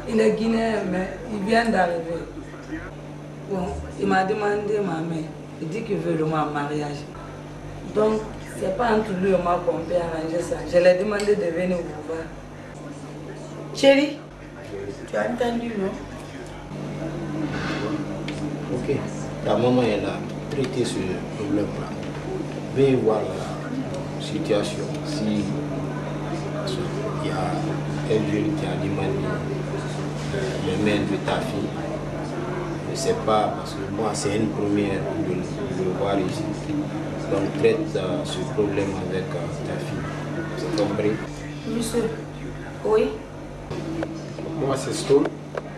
Il est guinéen, mais il vient d'arriver. Bon, il m'a demandé ma main. Il dit qu'il veut le mariage. Donc, c'est pas entre lui et moi qu'on peut arranger ça. Je lui ai demandé de venir vous voir. Chérie, tu as entendu, non? Ok. Ta maman elle a traité ce problème-là. Veuillez voir la situation. Si il y a un jeune qui a demandé le main de ta fille, je ne sais pas, parce que moi c'est une première de le voir ici. Donc traite ce problème avec ta fille. C'est compris? Monsieur, oui? Moi c'est Stone.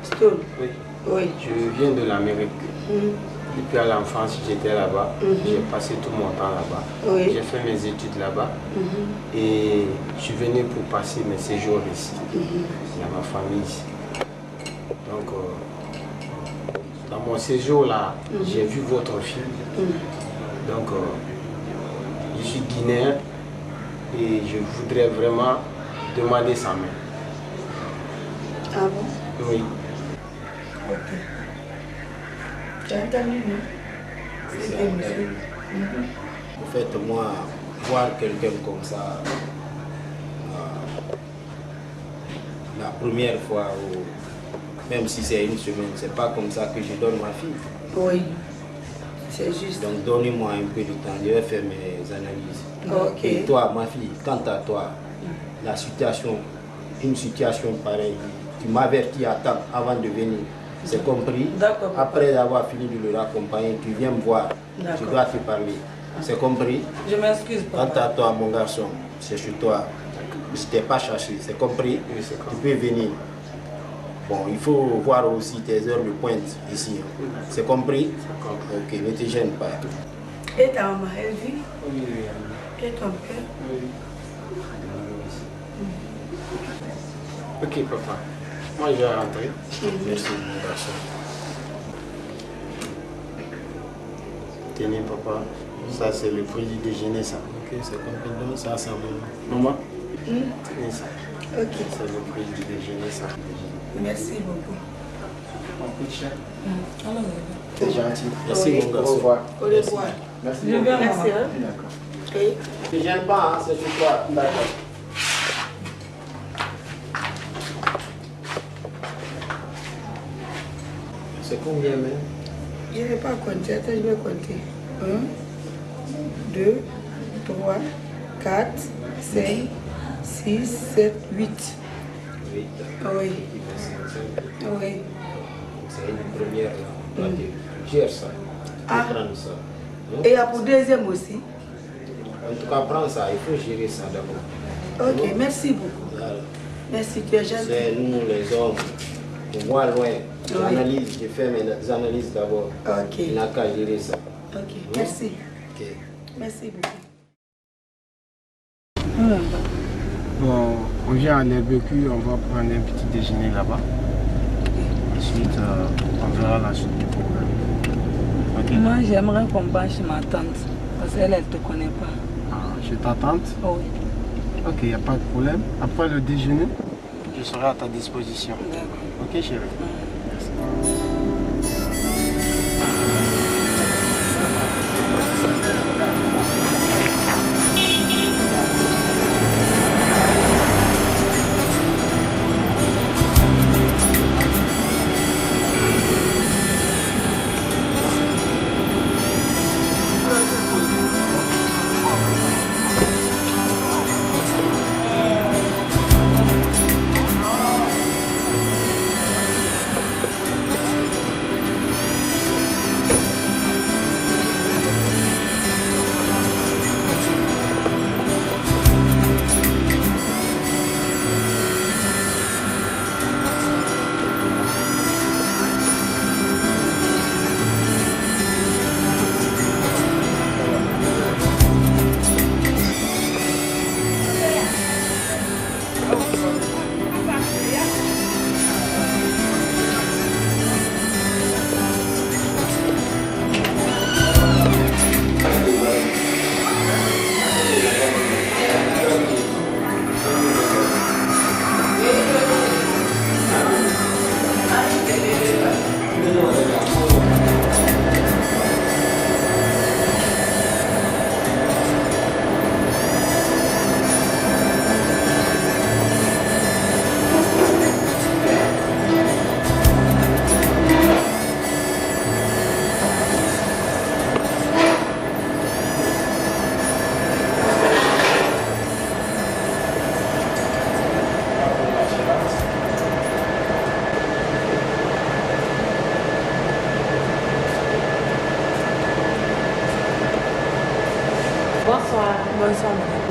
Stone? Oui. Oui. Je viens de l'Amérique. Depuis à l'enfance, j'étais là-bas. J'ai passé tout mon temps là-bas. Oui. J'ai fait mes études là-bas. Et je suis venu pour passer mes séjours ici. Il y a ma famille ici. Donc, dans mon séjour là, j'ai vu votre fille. Donc, je suis guinéen et je voudrais vraiment demander sa main. Ah bon? Oui. Ok. Tu as entendu, non? C'est bien, monsieur. En fait, moi, voir quelqu'un comme ça, la première fois, ou même si c'est une semaine, c'est pas comme ça que je donne ma fille. Oui, c'est juste. Donc donnez-moi un peu de temps, je vais faire mes analyses. Ok. Et toi, ma fille, quant à toi, la situation, une situation pareille, tu m'avertis à temps avant de venir. C'est compris? D'accord. Après avoir fini de le raccompagner, tu viens me voir. Je dois te parler. C'est compris? Je m'excuse, papa. Quant à toi, mon garçon, c'est chez toi. Je ne t'ai pas cherché. C'est compris? Oui, c'est compris. Tu peux venir. Bon, il faut voir aussi tes heures de pointe ici. C'est compris? C'est compris. Ok, ne te gêne pas. Et ta maman, elle vit? Oui, oui. Et ton père? Oui. Ok, papa. Moi, je vais rentrer. Merci, mon garçon. Tenez, papa. Ça, c'est le prix du déjeuner, ça. Ok, c'est compris. Donc, ça, c'est bon. Maman, tenez ça. Ok. C'est le prix du déjeuner, ça. Merci beaucoup. Mon petit cher. Alors, C'est gentil. Merci, Oui. mon Au garçon. revoir. au revoir. Merci. Je vais rester. Hein? D'accord. Oui. Ne te gêne pas, hein, c'est chez toi. D'accord. C'est combien même? Je ne vais pas compter. Attends, je vais compter. 1, 2, 3, 4, 5, 6, 7, 8. 8. Oui. Oui. C'est une première là. Gère ça. Ah. Prends ça. Et il y a pour deuxième aussi. En tout cas, prends ça. Il faut gérer ça d'abord. Ok, merci beaucoup. Voilà. Merci, tu es gentil. C'est nous les hommes. Pour voir loin. Oui. J'analyse, je fais mes analyses d'abord. Ok. Il n'a qu'à gérer ça. Ok, merci. Ok. Merci beaucoup. Bon, on vient à l'RBQ, on va prendre un petit déjeuner là-bas. Ensuite, on verra la suite du problème. Ok. Moi, j'aimerais qu'on va chez ma tante. Parce qu'elle, elle ne te connaît pas. Ah, chez ta tante? Oh, oui. Ok, il n'y a pas de problème. Après le déjeuner, je serai à ta disposition. D'accord. Ok, chérie?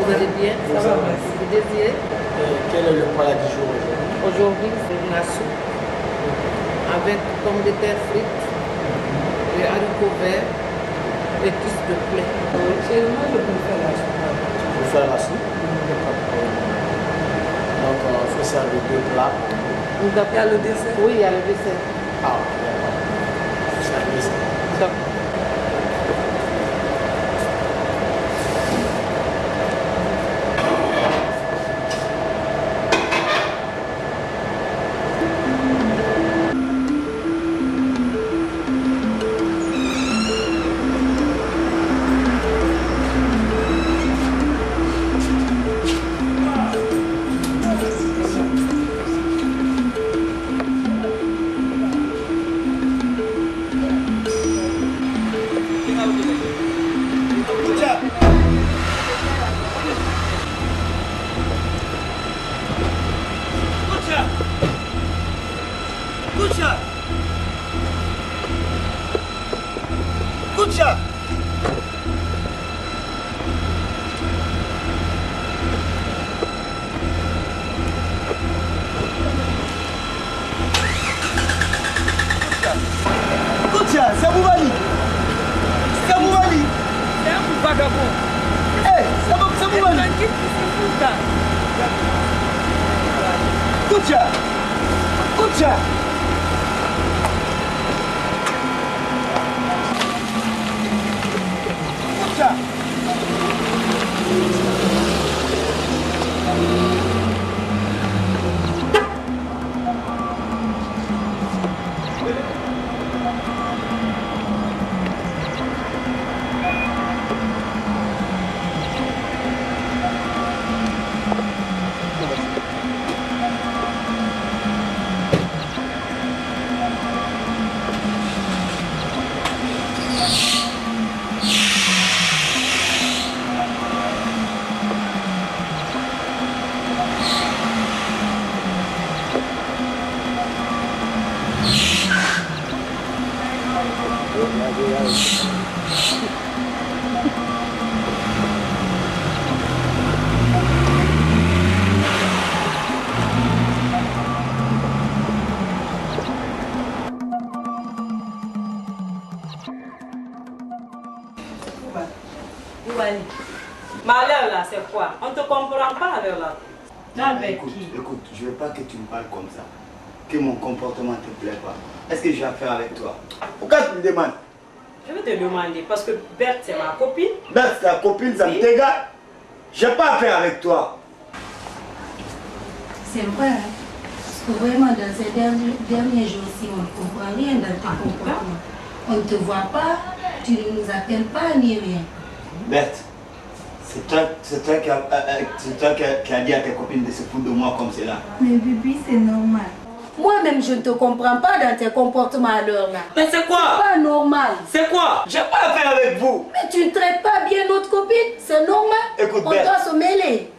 Vous allez bien? Ça va, merci. Vous désirez? Quel est le plat du jour aujourd'hui? Aujourd'hui, c'est la soupe avec pommes de terre frites, les haricots verts, et tout de poulet. Chez moi, je préfère la soupe. Tu peux faire la soupe? Donc, on fait ça avec 2 plats. Il y a le dessert. Oui, il y a le dessert. Ah, d'accord. C'est un dessert. D'accord. Malheur là, c'est quoi? On ne te comprend pas alors là. Avec écoute, qui? écoute, je veux pas que tu me parles comme ça. Que mon comportement te plaît pas. Est-ce que j'ai affaire avec toi? Pourquoi tu me demandes? Je vais te demander parce que Berthe c'est ma copine. Berthe, ta copine, ça me t'égale. J'ai pas affaire avec toi. C'est vrai, hein? Parce que vraiment, dans ces derniers jours-ci, on ne comprend rien dans tes comportements. On ne te voit pas, tu ne nous appelles pas ni rien. Berthe, c'est toi qui a dit à tes copines de se foutre de moi comme cela. Mais Bibi, c'est normal. Moi-même, je ne te comprends pas dans tes comportements à l'heure là. Mais c'est quoi? C'est pas normal. C'est quoi? J'ai pas affaire avec vous. Mais tu ne traites pas bien notre copine, c'est normal. Écoute, on Berthe, doit se mêler.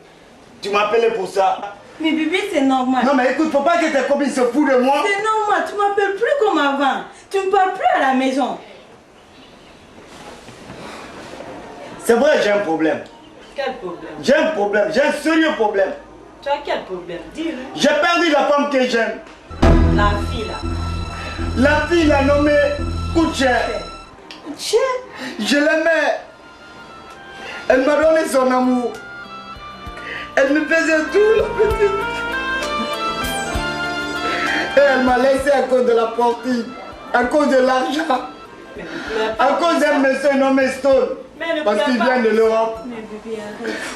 tu m'appelais pour ça. Mais Bibi, c'est normal. Non mais écoute, faut pas que tes copines se foutent de moi. C'est normal, tu m'appelles plus comme avant. Tu ne parles plus à la maison. C'est vrai, j'ai un problème. Quel problème? J'ai un problème, j'ai un sérieux problème. Tu as quel problème? Dis-le. J'ai perdu la femme que j'aime. La fille là. La fille l'a nommée Kouché. Kouché? Je l'aimais. Elle m'a donné son amour. Elle me faisait tout, la petite. Et elle m'a laissé à cause de la portée, à cause de l'argent, à cause d'un monsieur nommé Stone. Parce qu'il vient de l'Europe.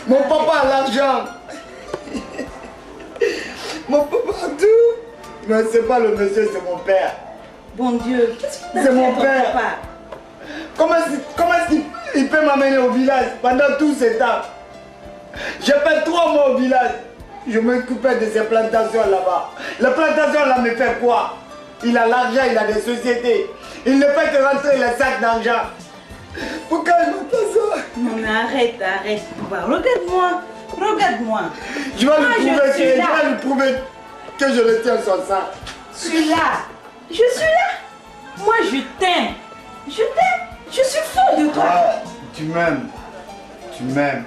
Mon papa a l'argent. Mon papa a tout. Mais c'est pas le monsieur, c'est mon père. Bon Dieu, qu'est-ce que c'est mon père. Comment est-ce qu'il peut m'amener au village pendant tout ce temps? J'ai fait 3 mois au village. Je m'occupais de ces plantations là-bas. Les plantations là me fait quoi? Il a l'argent, il a des sociétés. Il ne fait que rentrer les sacs d'argent. Pourquoi il m'a fait ça? Non mais arrête. Regarde-moi. Regarde-moi. Je vais lui prouver que je le tiens sur ça. Je suis là. Je suis là. Moi je t'aime. Je t'aime. Je suis folle de toi. Ah, tu m'aimes. Tu m'aimes.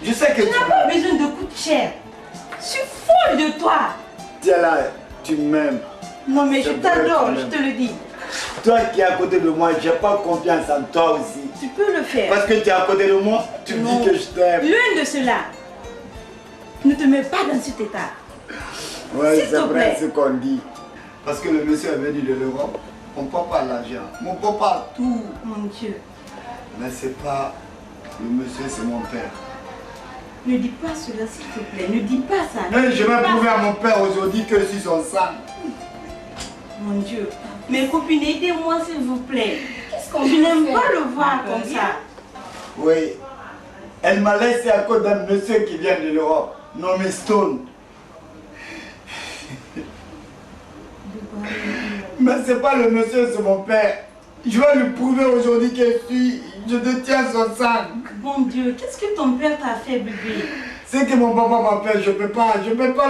Je sais que Tu n'as pas besoin de coûter cher. Je suis folle de toi. Tiens là, tu m'aimes. Non mais je C'est vrai, t'adore, quand je même. te le dis. Toi qui es à côté de moi, j'ai pas confiance en toi aussi. Tu peux le faire. Parce que tu es à côté de moi, tu me Non. dis que je t'aime. L'un de ceux-là. Ne te mets pas dans cet état. Ouais, S'il c'est te vrai plaît. ce qu'on dit. Parce que le monsieur est venu de l'Europe, mon papa a l'argent, mon papa a tout. Mon Dieu. Mais c'est pas le monsieur, c'est mon père. Ne dis pas cela s'il te plaît. Ne dis pas ça. Mais je vais Pas prouver ça. à mon père aujourd'hui que je suis son sang. Mon Dieu. Mes copines, aidez-moi s'il vous plaît. Qu'est-ce qu'on Je peut n'aime faire? pas le voir comme ça. Oui, elle m'a laissé à cause d'un monsieur qui vient de l'Europe, nommé Stone. Mais c'est pas le monsieur, c'est mon père. Je vais lui prouver aujourd'hui que je détiens son sang. Mon Dieu, qu'est-ce que ton père t'a fait, bébé? C'est que mon papa m'a fait, je peux pas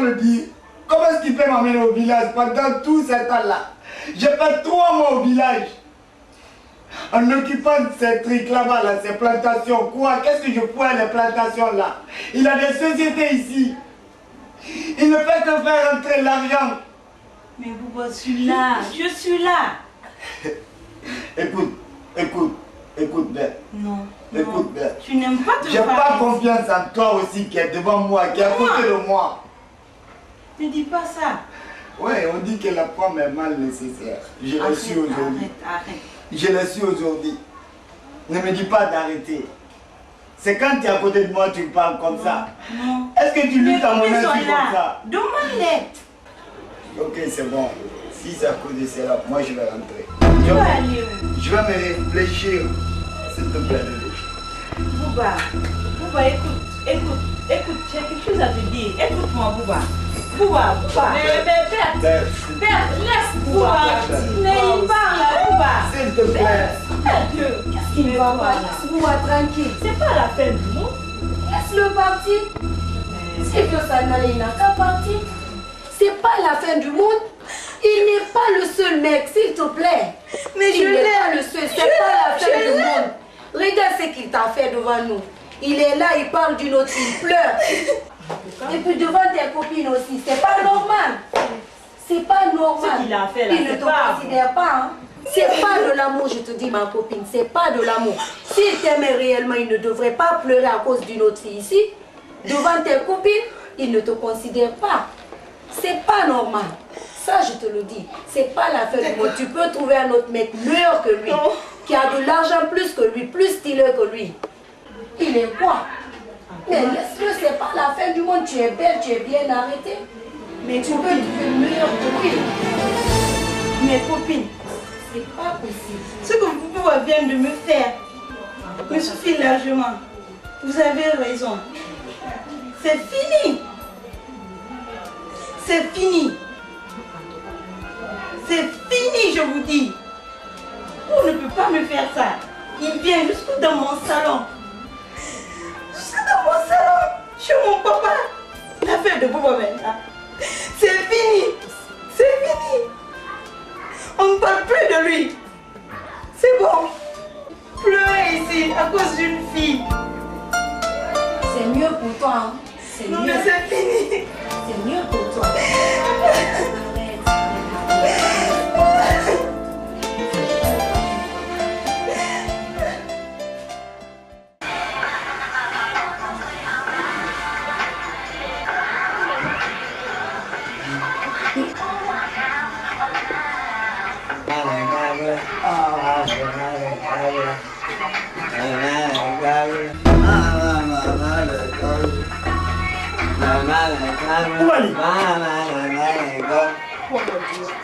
le dire. Comment est-ce qu'il peut m'amener au village pendant tout ce temps-là? J'ai fait 3 mois au village. En occupant ces trucs là-bas, là, ces plantations. Quoi? Qu'est-ce que je fais à les plantations là? Il a des sociétés ici. Il ne fait que faire rentrer l'argent. Mais Bouba, je suis là. Je suis là. Écoute bien. Non. Écoute bien. Tu n'aimes pas te J'ai pas parler. confiance en toi aussi qui est devant moi, qui est à côté de moi. Ne dis pas ça. Ouais, on dit que la pomme est mal nécessaire. Je l'ai su aujourd'hui. Arrête. Je l'ai su aujourd'hui. Ne me dis pas d'arrêter. C'est quand tu es à côté de moi tu me parles comme ça. Non. Est-ce que tu Mes luttes à mon copines insu sont comme là. ça? Demande-les. Ok, c'est bon. Si c'est à cause de cela, moi je vais rentrer. Tu vas aller où? Je vais me réfléchir. S'il te plaît, bébé. Bouba, écoute, j'ai quelque chose à te dire. Écoute-moi, Bouba. Mais père, laisse Bouba. Mais il parle, Bouba. S'il te plaît. Dieu, qu'est-ce Il qu'il ne va me pas, parle? laisse-moi tranquille. C'est pas la fin du monde. Laisse-le partir. S'il veut s'en aller, il n'a qu'à partir. C'est pas la fin du monde. Il n'est pas le seul mec, s'il te plaît. Mais il n'est pas le seul, c'est pas la fin du monde. Regarde ce qu'il t'a fait devant nous. Il est là, il parle d'une autre, il pleure. Et puis devant tes copines aussi, c'est pas normal. C'est pas normal. Ce qu'il a fait là, Il ne c'est te pas considère pas. Hein. C'est pas de l'amour, je te dis ma copine, c'est pas de l'amour. S'il t'aimait réellement, il ne devrait pas pleurer à cause d'une autre fille ici. Devant tes copines, il ne te considère pas. C'est pas normal. Ça, je te le dis. C'est pas la fin du monde. Tu peux trouver un autre mec meilleur que lui, qui a de l'argent plus que lui, plus stylé que lui. Il est quoi? Mais laisse-le, c'est pas la fin du monde. Tu es belle, tu es bien arrêtée. Mais tu peux trouver meilleur que lui. Mes copines, C'est pas possible. ce que Bouba vient de me faire me suffit largement. Vous avez raison. C'est fini. C'est fini. C'est fini, je vous dis. On ne peut pas me faire ça. Il vient jusque dans mon salon. Jusque dans mon salon. Chez mon papa. L'affaire de Bouba maintenant. C'est fini. C'est fini. On ne parle plus de lui. C'est bon. Pleurer ici à cause d'une fille. C'est mieux pour toi. Hein. C'est Non mieux. mais c'est fini. C'est mieux pour toi.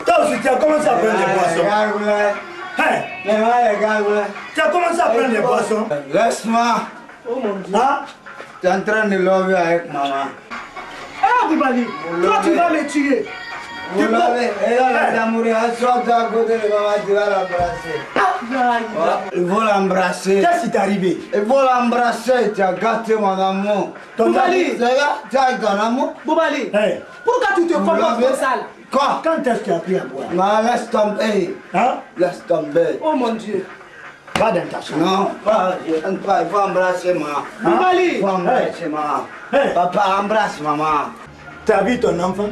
Toi aussi, tu as commencé à prendre des boissons. Hein? Tu as commencé à prendre des boissons. Laisse-moi. Hein? Tu es en train de lover avec maman. Ah, Boubali, toi tu vas me tuer. Vous l'avez, elle a la mourir, assois-toi à côté de maman, tu vas l'embrasser. Il faut l'embrasser. Qu'est-ce qui t'est arrivé? Il faut l'embrasser, tu as gâté mon amour. Boubali. C'est là, tu as ton amour. Boubali, Hey, pourquoi tu te comportes comme ça? Quoi? quand est-ce que tu as pris à boire? Non, laisse tomber. Hein? Laisse tomber. Oh mon Dieu. Va dans ta chambre. Non, pas, je rentre pas, il faut embrasser maman. Boubali. Il faut embrasser maman. Papa, embrasse maman. Tu as vu ton enfant?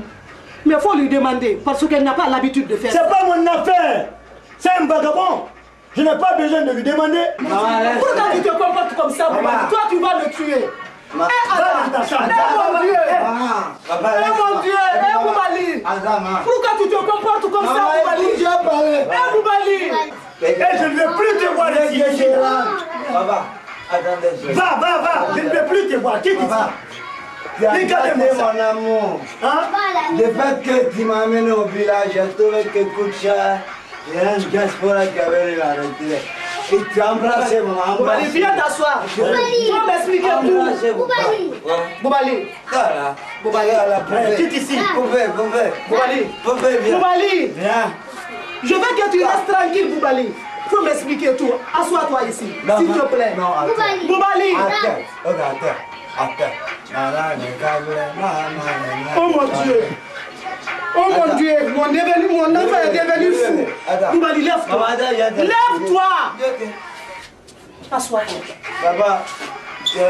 Mais il faut lui demander, parce qu'elle n'a pas l'habitude de faire ça. C'est pas mon affaire. C'est un vagabond. Je n'ai pas besoin de lui demander. Pourquoi tu te comportes comme ça, Boubali? Toi, tu vas le tuer. Va dans ta chambre. Mon Dieu! Papa, Mon Dieu! Boubali! Pourquoi tu te comportes comme ça, Boubali? Boubali! Et je ne veux plus te voir ici. Papa, attendez. Va. Je ne veux plus te voir. Quitte ici. Regardez mon amour. Le fait que tu m'amènes au village, j'ai trouvé que Koucha, il y a une diaspora qui avait l'arrêté. Et tu as embrassé maman. Boubali, viens t'asseoir. Tu vas m'expliquer tout. Boubali. Boubali, quitte ici. Boubali, viens. Je veux que tu restes tranquille, Boubali. Il faut m'expliquer tout. Assois-toi ici, s'il te plaît. Boubali. Oh mon Dieu. Oh mon Dieu, mon enfant est devenu fou. Boubali, lève-toi. Lève-toi. Assois-toi. Papa.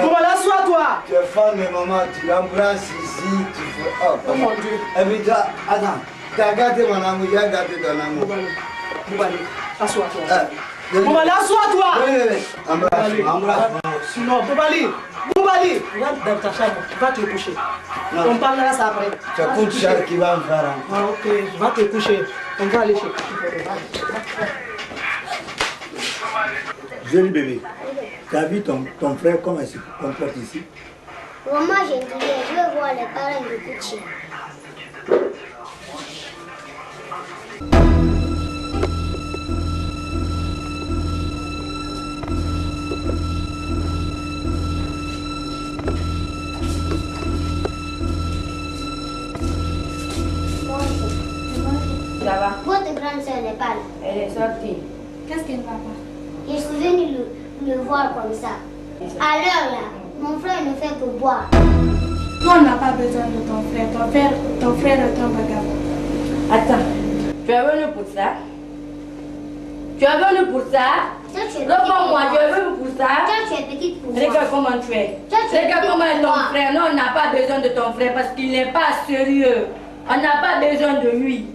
Boubali, assois-toi. Tu es fan de maman, tu l'embrasses ici, tu fais... Oh mon Dieu. Et puis toi, attends, tu as gâté mon amour, j'ai gâté ton amour. Boubali, assois-toi. Boubali, assois-toi. Oui. Embrasse. Sinon, Boubali, rentre dans ta chambre, va te coucher. Non. On parlera ça après. C'est Koucha qui va me faire un... Ah, ok, va te coucher. On va aller chez Joli bébé, tu as vu ton frère comment il se comporte ici? Maman, je veux voir les parents de Kouchi. Ça va? Votre grande soeur n'est pas là. Elle est sortie. Qu'est-ce qu'elle va pas? Je suis venue le voir comme ça. À l'heure là, mon frère ne fait que boire. Toi, on n'a pas besoin de ton frère. Ton frère est un vagabond. Attends, tu es venu pour ça? Tu es venu pour ça? Réponds-moi, tu es venu pour ça? Toi, tu es petite pour moi. Regarde comment tu es. Regarde comment est ton frère. Non, on n'a pas besoin de ton frère parce qu'il n'est pas sérieux. On n'a pas besoin de lui.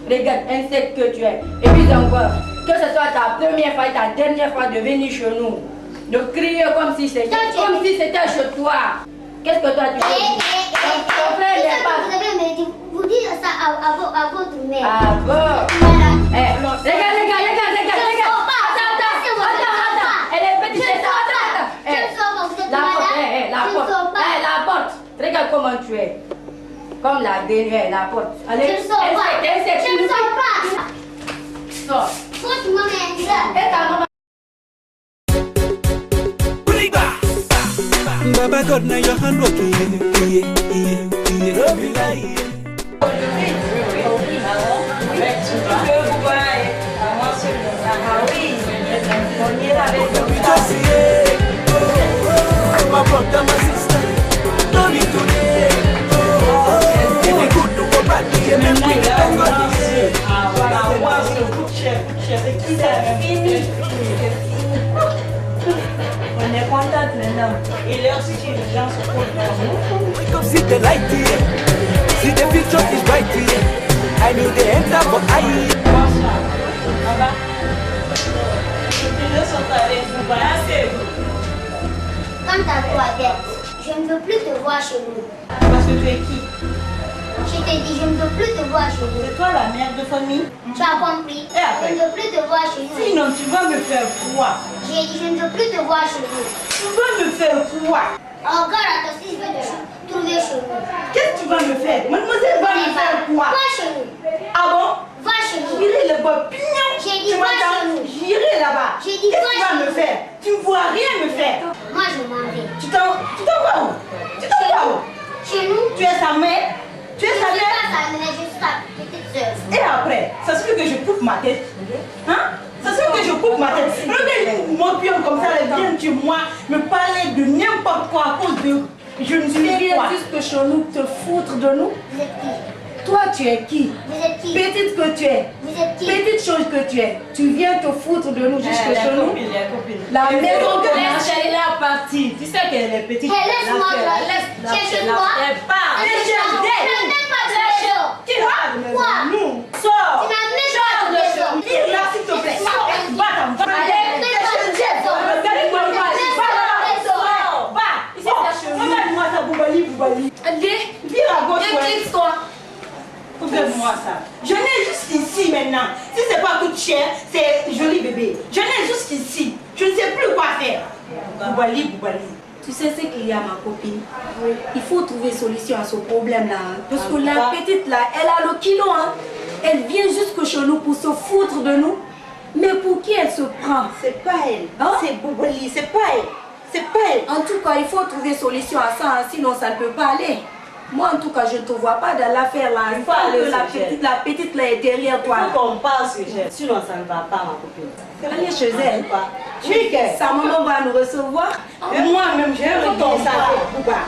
Regarde, insecte que tu es. Et puis encore, que ce soit ta première fois et ta dernière fois de venir chez nous, de crier comme si c'était chez toi. Qu'est-ce que toi tu fais? Ton frère n'est pas... Vous dites ça à votre mère. Ah bon? Regarde. Attends. Elle est petite, la porte. Regarde comment tu es. Comme la dernière, la porte. Allez, je ne sors pas. Je ne sors pas. Sors. Toi, tu m'as mis un gars. Et ta maman. Baba God, now your hand working. My brother, my sister, no need to lay. If you good to go back, you make me thank God. On est contente maintenant. Et leur si les gens se posent. Wake up, see the light here. See the future is right here. I know the enter for I. Bonsoir. Ça va? Les gens sont avec vous. Quant à toi, bête, je ne veux plus te voir chez nous. Parce que tu es qui? Je t'ai dit, je ne veux plus te voir chez nous. C'est toi la mère de famille? Tu as compris? Je ne veux plus te voir chez nous. Sinon, tu vas me faire quoi? J'ai dit, je ne veux plus te voir chez nous. Tu vas me faire quoi? Encore attends, si je veux te trouver chez nous. Qu'est-ce que tu vas me faire? Mademoiselle va me faire quoi? Va chez nous. Ah bon? Va chez nous. J'irai là-bas, pignon. J'ai dit, va chez nous. J'irai là-bas. J'ai dit, qu'est-ce que tu vas me faire? Tu ne vois rien me faire. Moi, je m'en vais. Tu t'en vas où? Tu t'en vas où? Chez nous. Tu es sa mère? Tu es sa mère? Je suis pas sa mère, je suis ta petite soeur. Et après, ça se fait que je coupe ma tête. Hein? Ça se fait que je coupe ma tête. Regarde, mon pion comme ça, elle vient chez moi me parler de n'importe quoi à cause de... Je ne sais Tu quoi. viens juste chez nous te foutre de nous. Vous êtes qui? Toi, tu es qui? Vous êtes qui? Petite que tu es. Vous êtes qui? Petite chose que tu es. Tu viens te foutre de nous jusque chez nous. La maison que elle est partie. Tu sais qu'elle est petite. Laisse-moi, laisse-moi. Elle part. Tu vois? Quoi? Sors. Tu m'as même pas de Viens là, s'il te plaît. Va. Regarde-moi ça, Boubali. Allez, viens à gauche. Éclipse-toi. Regarde-moi ça. Je n'ai juste ici maintenant. Si c'est pas coûte cher, c'est joli bébé. Je n'ai juste ici. Je ne sais plus quoi faire. Boubali. Tu sais ce qu'il y a, ma copine? Oui. Il faut trouver solution à ce problème-là. Parce que la petite là, elle a le kilo. Hein. Elle vient jusque chez nous pour se foutre de nous. Mais pour qui elle se prend? C'est pas elle. Hein? C'est Boubali, c'est pas elle. C'est pas elle. En tout cas, il faut trouver solution à ça, hein, sinon ça ne peut pas aller. Moi, en tout cas, je ne te vois pas dans l'affaire là. Il faut que la petite là est derrière toi. Il faut qu'on parle sujet, sinon ça ne va pas, ma copine. Allez chez elle. Sa maman va nous recevoir. Moi-même, j'ai retourné ça avec Bouba.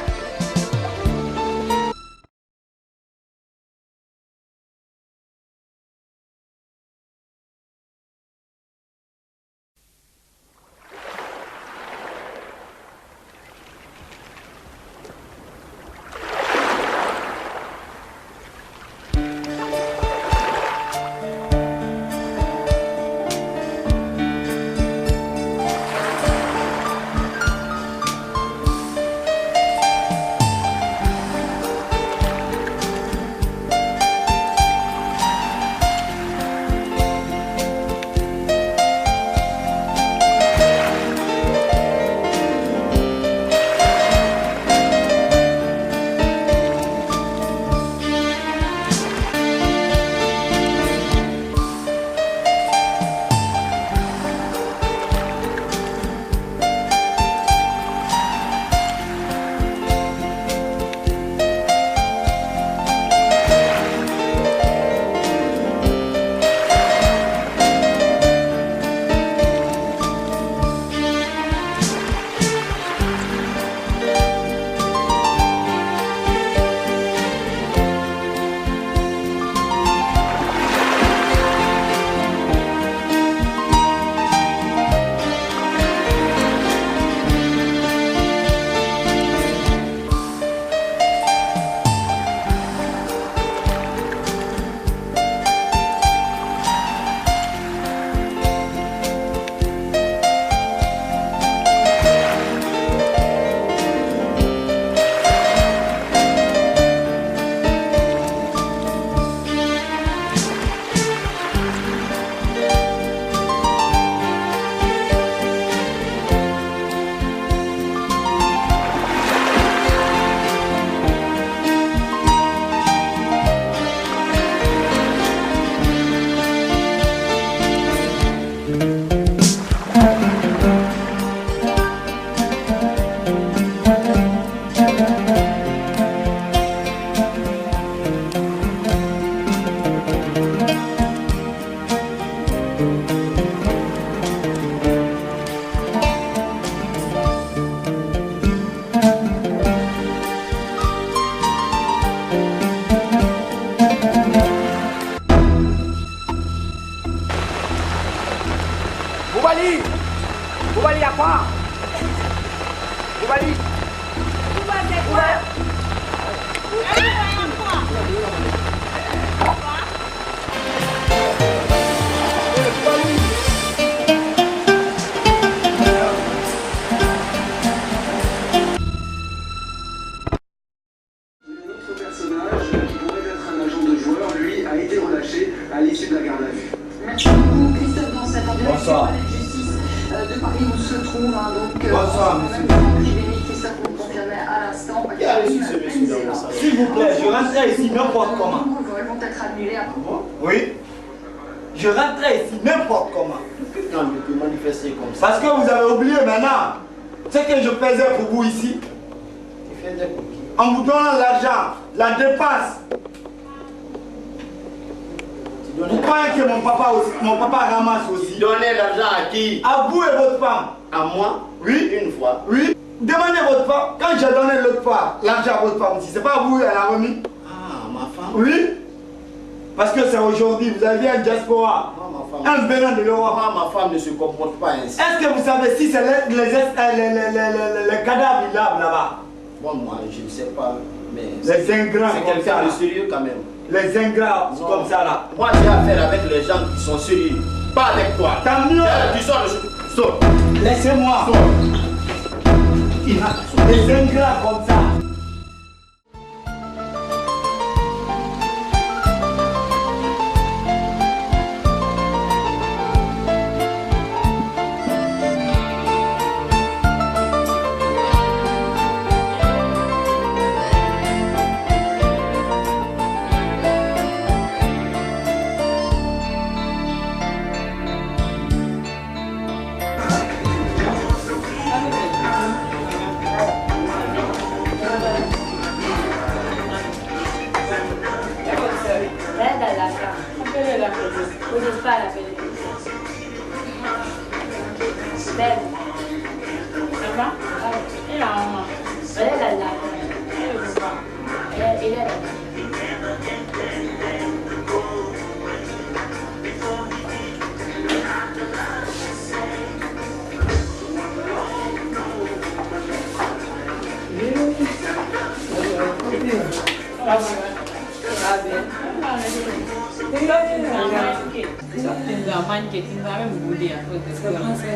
Boubali à quoi? Boubali. à l'issue de la garde à vue. Merci beaucoup Christophe dans cette interview. Bonsoir. La justice de Paris où se trouve bonsoir monsieur. Christophe vous le confirmait à l'instant. Qui a reçu ce monsieur dans mon salon? S'il vous plaît, je rentrais ici n'importe comment. Vont être annulés à propos. Oui. Je rentrais ici n'importe comment. Non, je peux manifester comme ça. Parce que vous avez oublié maintenant ce que je faisais pour vous ici. Tu faisais pour qui? En vous donnant l'argent, la dépense. Vous croyez que mon papa ramasse aussi? Tu donnais l'argent à qui? À vous et votre femme. À moi? Oui. Une fois. Oui. Demandez votre femme. Quand j'ai donné l'autre fois l'argent à votre femme aussi, c'est pas vous, elle a remis? Ah, ma femme? Oui. Parce que c'est aujourd'hui, vous avez un diaspora. Un venant de l'Europe. Ma femme ne se comporte pas ainsi. Est-ce que vous savez si c'est les cadavres là-bas? Bon, moi, je ne sais pas. Mais les ingrats. C'est quelqu'un de sérieux quand même. Les ingrats comme ça là. Moi, j'ai affaire avec les gens qui sont sérieux. Pas avec toi. Tant mieux. Tu sors de ce... Sors. Laissez-moi. Les ingrats comme ça.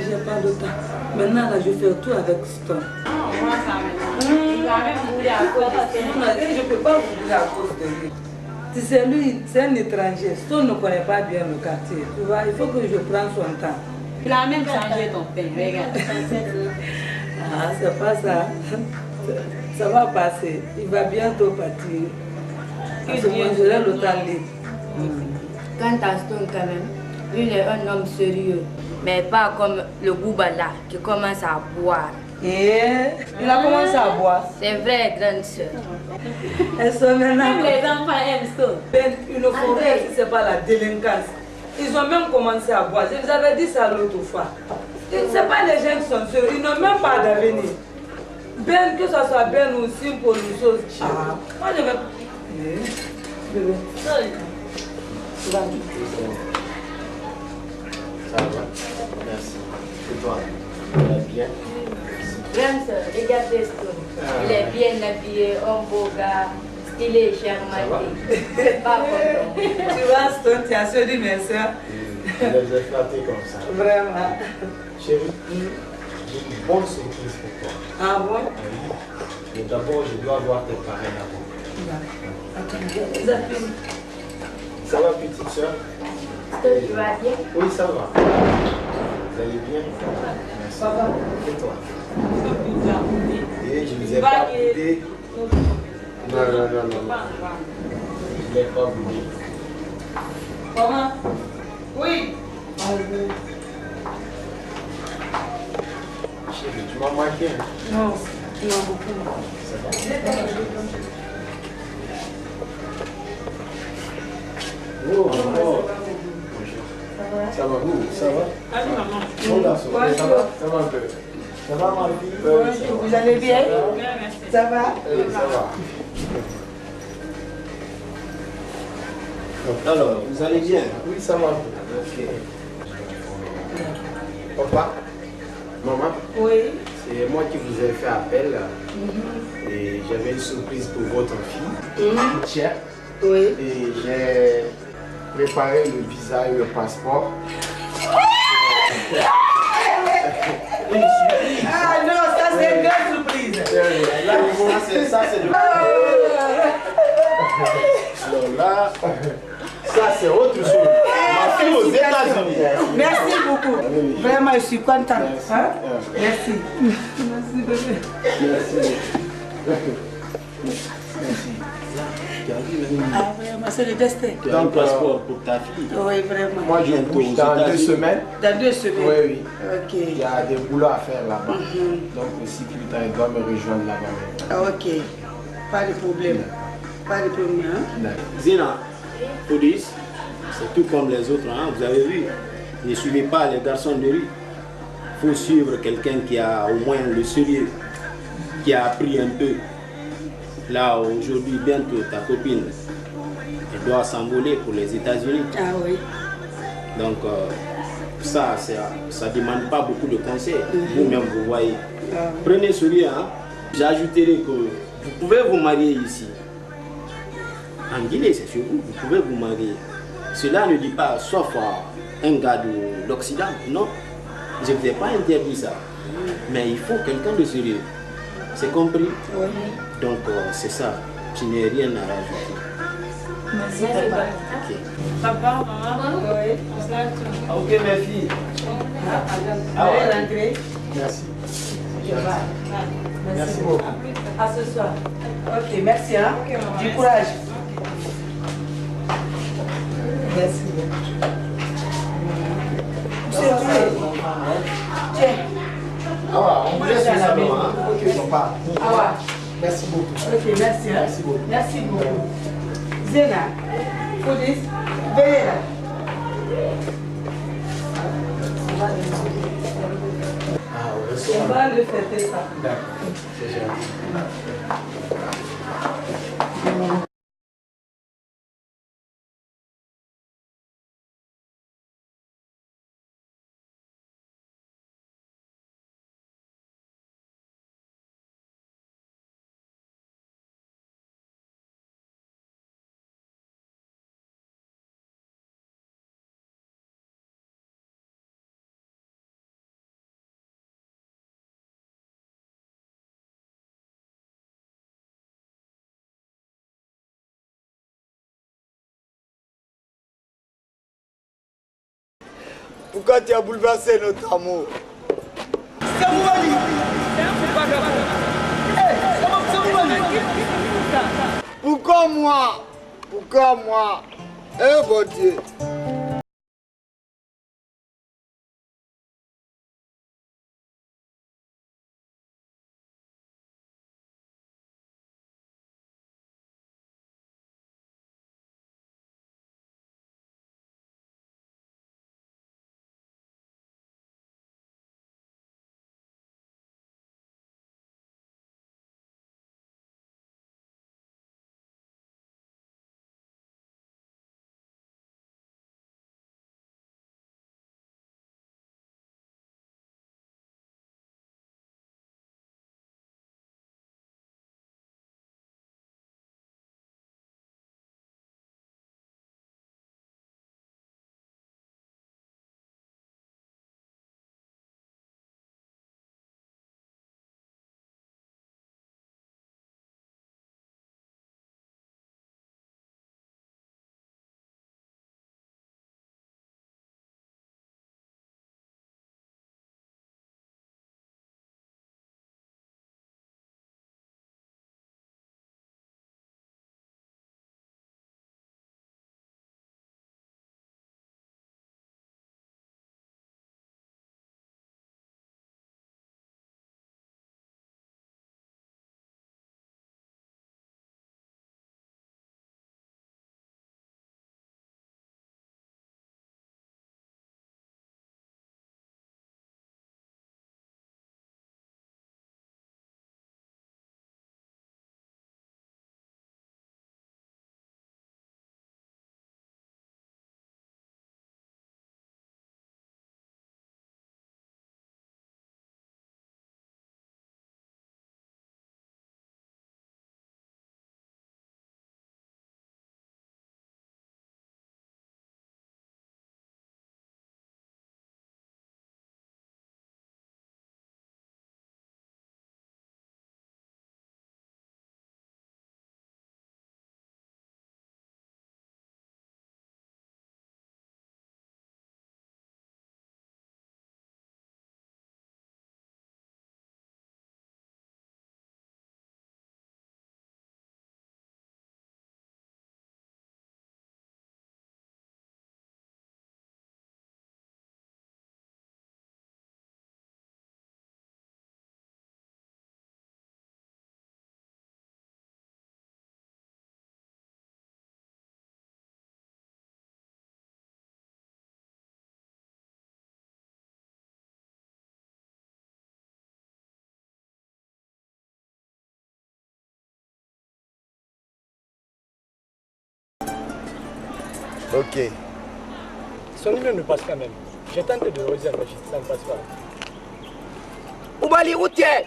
J'ai pas de temps. Maintenant, là, je fais tout avec Stone. Je ne peux pas vous dire à cause de lui. C'est lui, c'est un étranger. Stone ne connaît pas bien le quartier. Tu vois, il faut que je prenne son temps. Il a même changé ton pain, regarde. Ah, c'est pas ça. Ça va passer. Il va bientôt partir. Parce que moi, j'aurai le temps libre. Quant à Stone, quand même, lui, il est un homme sérieux. Mais pas comme le Goubala qui commence à boire. Il a commencé à boire. C'est vrai, grande soeur. Elles sont maintenant. Même les enfants aiment Stone. Il ne faut pas si ce n'est pas la délinquance. Ils ont même commencé à boire. Je vous avais dit ça l'autre fois. Ce n'est pas les gens qui sont sûrs. Ils n'ont même pas d'avenir. Ben, que ce soit Ben ou Simple ou chose. Moi, je vais. Bébé. Ça va. Merci. Et toi? Bien. Grande soeur, regardez Stone. Il est bien habillé, un beau gars, stylé, charmanté. Pas comme tu vois, Stone, tu as choisi mes soeurs. Je les ai flattés comme ça. Vraiment. Chérie, j'ai une bonne surprise pour toi. Ah bon? Oui. Mais d'abord, je dois voir tes parents d'abord. Attends, ça va, petite soeur? Tu vas bien? Oui, ça va. Vous allez bien? Merci. Papa. Et toi? Et je ne vous ai pas boudé. Non. Je ne l'ai pas boudé. Maman? Oui. Chérie, tu m'as manqué. Non, tu m'as beaucoup. Ça va? Oh, bonjour. Ça va, vous? Ça va? Allez, maman. Bon garçon, ça va? Ça va un peu. Ça va, ma fille? Vous allez bien? Ça va? Oui, ça va. Alors, vous allez bien? Oui, ça va. Ok. Papa, maman, oui. C'est moi qui vous ai fait appel. Et j'avais une surprise pour votre fille, Tiens. Oui. Et j'ai préparé le visa et le passeport. Ah non, ça c'est une grande surprise. Ça c'est de... Alors là, ça c'est autre chose. Ma fille aux États-Unis. Merci beaucoup. Vraiment, je suis contente. Hein? Merci. Merci bébé. Merci. Ah vraiment, c'est le destin. Tu as un passeport pour ta fille? Oui, vraiment. Moi je bouge dans 2 semaines. Dans 2 semaines? Oui, oui. Ok. Il y a des boulots à faire là-bas. Donc si plus tard, il doit me rejoindre là-bas. Ah, ok. Pas de problème. Pas de problème. Hein? Zina, Foudis, c'est tout comme les autres, hein? Vous avez vu. Ne suivez pas les garçons de rue. Il faut suivre quelqu'un qui a au moins le sérieux, qui a appris un peu. Là, aujourd'hui, bientôt, ta copine, elle doit s'envoler pour les États-Unis. Ah oui. Donc, ça ne demande pas beaucoup de conseils. Vous-même, vous voyez. Prenez celui-là. Hein. J'ajouterai que vous pouvez vous marier ici. En Guinée, c'est sur vous. Vous pouvez vous marier. Cela ne dit pas, sauf un gars de l'Occident. Non. Je ne vous ai pas interdit ça. Mais il faut quelqu'un de sérieux. C'est compris? Oui. Donc, c'est ça. Tu n'as rien à rajouter. Merci, papa. Ok. Papa, maman, oui. Ok, mes filles. Ah ouais. Rentrer. Merci. Merci beaucoup. À ce soir. Ok, merci. Hein? Du courage. Merci beaucoup. Tiens. Ah on vous laisse le salon, hein? Ok, papa. Ah merci beaucoup. Ok, merci. Hein? Merci beaucoup. Merci beaucoup. Zéna, police, venez là. On va le fêter ça. D'accord, c'est gentil. Pourquoi tu as bouleversé notre amour? C'est Moumali. Pourquoi moi? Pourquoi moi? Eh bon Dieu. Ok. Son numéro ne passe pas même. J'ai tenté de le réserver, ça ne passe pas. Boubali, où tu es?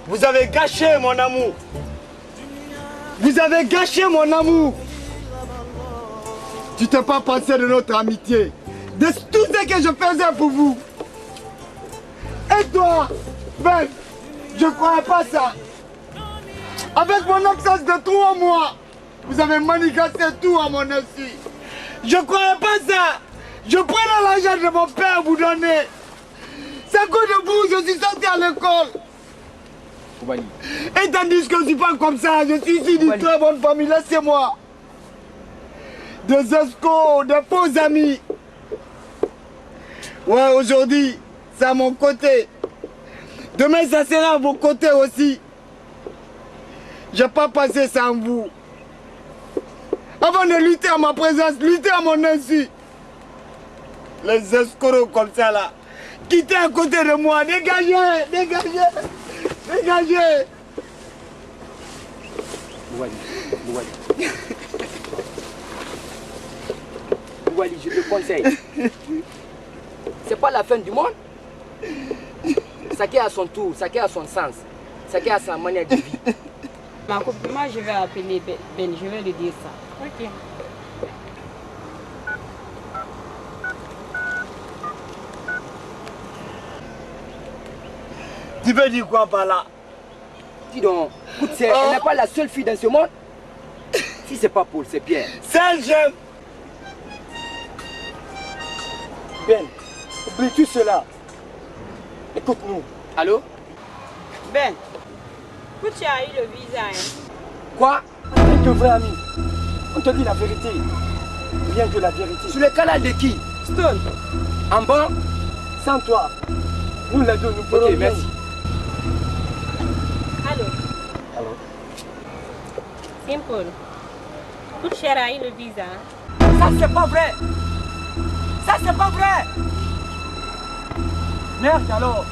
Vous avez gâché mon amour. Vous avez gâché mon amour. Tu t'es pas pensé de notre amitié, de tout ce que je faisais pour vous. Et toi, Ben, je ne croyais pas ça. Avec mon absence de 3 mois, vous avez manigancé tout à mon insu. Je ne croyais pas ça. Je prenais l'argent de mon père vous donner. C'est à cause de vous, je suis sorti à l'école. Et tandis que je ne suis pas comme ça, je suis ici d'une très bonne famille, laissez-moi. Des escrocs, des faux amis. Ouais, aujourd'hui, c'est à mon côté. Demain, ça sera à vos côtés aussi. Je n'ai pas passé sans vous. Avant de lutter à ma présence, lutter à mon insu. Les escrocs comme ça là, quittez à côté de moi, dégagez, dégagez. Dégagez! Boubali, je te conseille. C'est pas la fin du monde. Chacun a son tour, chacun a son sens, chacun a sa manière de vivre. Ma copine, moi je vais appeler Ben, je vais lui dire ça. Ok. Tu veux dire quoi par là? Dis donc, écoute, elle n'est pas la seule fille dans ce monde. Si c'est pas Paul, c'est Pierre. Celle j'aime. Ben, oublie tout cela. Écoute-nous. Allô? Ben, tu as eu le visa, hein? Quoi? Avec un vrai ami. On te dit la vérité. Rien que la vérité. Sur le canal de qui? Stone. En bas? Sans toi. Nous les deux, nous pouvons. Ok, merci. Allô? Allô? Simple. Toute chère a eu le visa. Ça, c'est pas vrai! Ça, c'est pas vrai! Merde alors!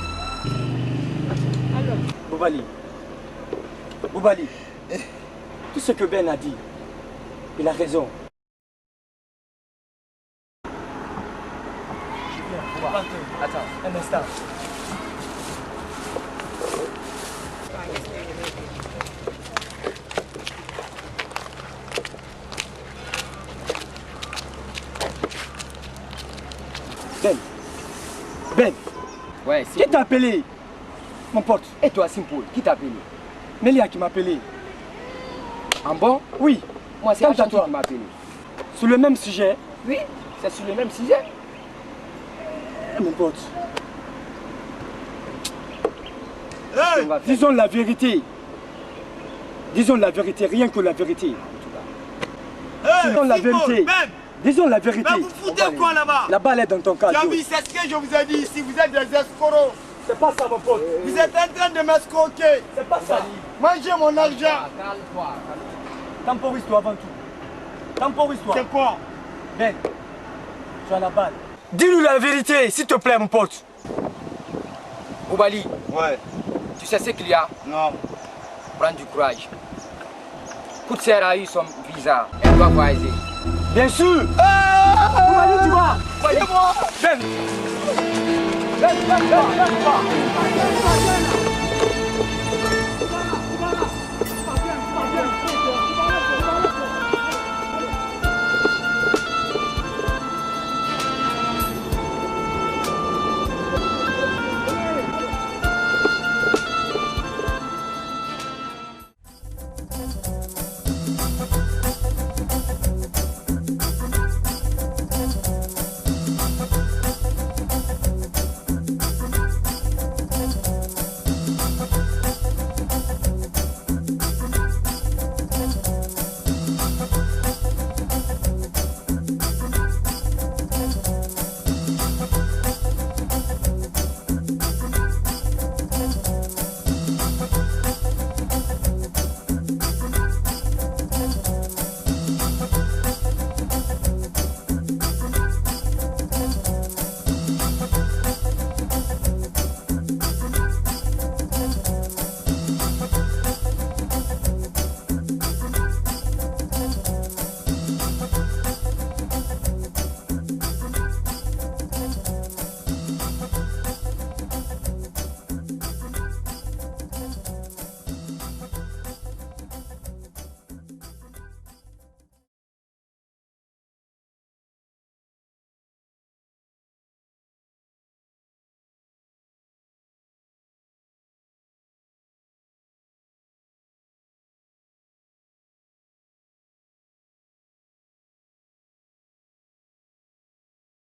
Allô? Boubali. Boubali. Tout ce que Ben a dit, il a raison. Attends, un instant. Ben, ouais, qui t'a appelé? Mon pote. Et toi, Simple, qui t'a appelé? Mélia qui m'a appelé. En bon? Oui. Moi, c'est Achanti qui m'a appelé. Sur le même sujet? Oui, c'est sur le même sujet. Mon pote. Hey, disons la vérité. Disons la vérité, rien que la vérité. Hey, disons la vérité. Ben. Disons la vérité. Mais vous foutez quoi là-bas? La balle est dans ton cadeau. Jean-Mi, c'est ce que je vous ai dit ici, vous êtes des escrocs. C'est pas ça mon pote. Vous êtes en train de m'escroquer. C'est pas ça. Mangez mon argent. Calme-toi. Temporise-toi avant tout. Temporise-toi. C'est quoi? Ben, tu as la balle. Dis-nous la vérité, s'il te plaît mon pote. Boubali. Ouais. Tu sais ce qu'il y a? Non. Prends du courage. Koutser a eu son visa. Elle doit voyager. Bien sûr. Boubali, tu vas. C'est moi. Ben. Ben.